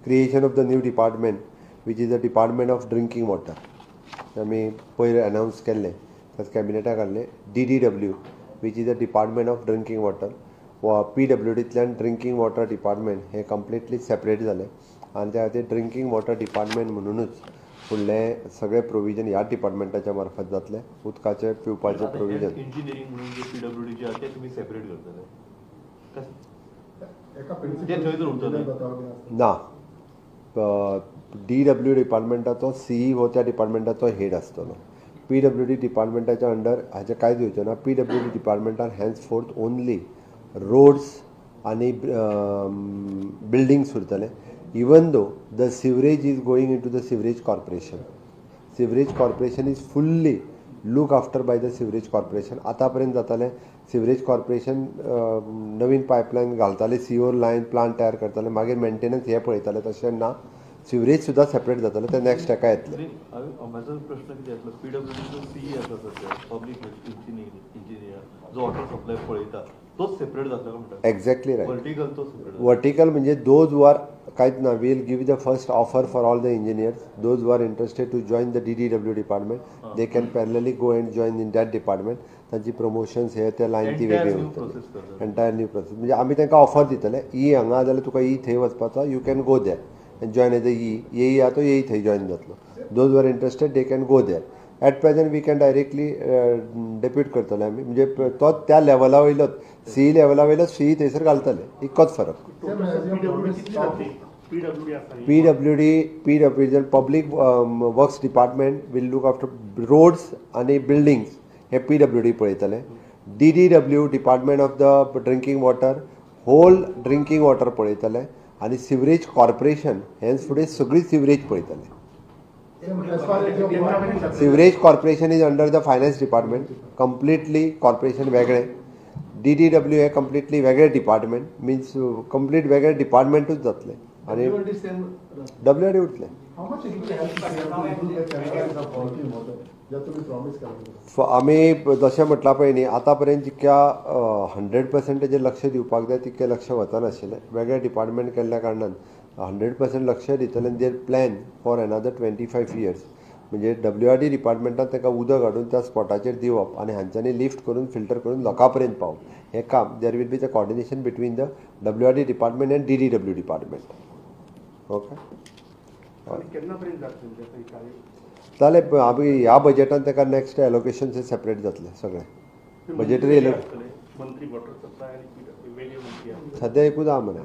creation of the new department, which is the Department of Drinking Water. आम्ही पहिले announce केल्ले त्याच कॅबिनेटाक हाडले DDW, which is the Department of Drinking Water. व PWDंतल्यान drinking water department हे completely separate जाले आनी त्या खातीर ड्रिंकींग वॉटर डिपार्टमेंट म्हणूनच फुडले सगळे प्रोविजन ह्या डिपार्टमेंटाच्या मार्फत जातले. उदकाचे पिवपाचे प्रोविजन इंजिनियरिंग म्हणून जे PWD जे आसा ते तुमी सेपरेट करतले ना. DW डिपार्टमेंटाचो CE हो त्या डिपार्टमेंटाचो हेड आसतलो. PWD डिपार्टमेंटाच्या अंडर हाचे कांयच येवचें ना. PWD डिपार्टमेंटान हॅन्स फोर्थ ओनली रोड्स आणि बिल्डिंग्स उरतले. Even though the sewerage is going in to the sewerage corporation. Sewerage corporation is fully look after by the sewerage corporation. आतापर्यंत जातालें सिवरेज कॉर्पोरेशन नवीन पायपलायन घालताले, सीओर लायन प्लांट तयार करताले, मागीर maintenance हे पळयताले. तशें ना, सिवरेज सुद्दां सेपरेट जाताले, ते नेक्स्ट हेका येतले. म्हाजो प्रश्न कितें आसलो, PWDचो CE आसा सध्या पब्लीक इंजिनियर जो वॉटर सप्लाय पळयता तोच सेपरेट जातलो म्हणटा. Exactly right. वर्टिकल तो सेपरेट. वर्टिकल म्हणजे दोज वर कांयच ना. Will give the first offer for all the engineers. Those were interested to join the DDW department, they can parallelly go and join in that department. तांची promotions हे त्या line ती वेगळी उरतली. Entire new process. म्हणजे आमी तांकां offer दितले, ई हांगा जाल्यार तुका ई थंय वचपाचो, you can go there and join as a ई आहा तो ई थंय जॉइन जातलो. Those were interested they can go there. At present we can directly depute करतले आमी. म्हणजे तो त्या लेवला वयलोच CE लेवला वयलो CE थंयसर घालतले. इतकोच फरक. PWD public works department will look after roads आणि बिल्डिंग्स हे PWD पळयतले. DDW department of the drinking water whole drinking water पळयतले आणि सिवरेज कॉर्पोरेशन हेच फुडें सगळी सिवरेज पळयतले. Sewerage corporation is under the finance department. Completely corporation वेगळे. DDW हे कंप्लिटली वेगळे डिपार्टमेंट, मिन्स कंप्लीट वेगळे डिपार्टमेंटूच जातले आणि WD उरतले. आमी जशें म्हटलां पळय न्ही, आतां पर्यंत जितक्या 100% ताजेर लक्ष दिवपाक जाय तितकें लक्ष वचनाशिल्लें. वेगळे डिपार्टमेंट केल्ल्या कारणान 100% लक्ष दितले. देर प्लॅन फॉर अनदर 25 years. म्हणजे WRD डिपार्टमेंटान ताका उदक हाडून त्या स्पॉटाचेर दिवप आनी हांच्यांनी लिफ्ट करून फिल्टर करून लोकां पर्यंत पावप हें काम. There will be the coordination between the WRD department and DDW department. Okay जालें. आमी ह्या बजेटान ताका नेक्स्ट एलोकेशन सेपरेट जातले सगळे बजेटरी सध्या एकूच आहा मरे.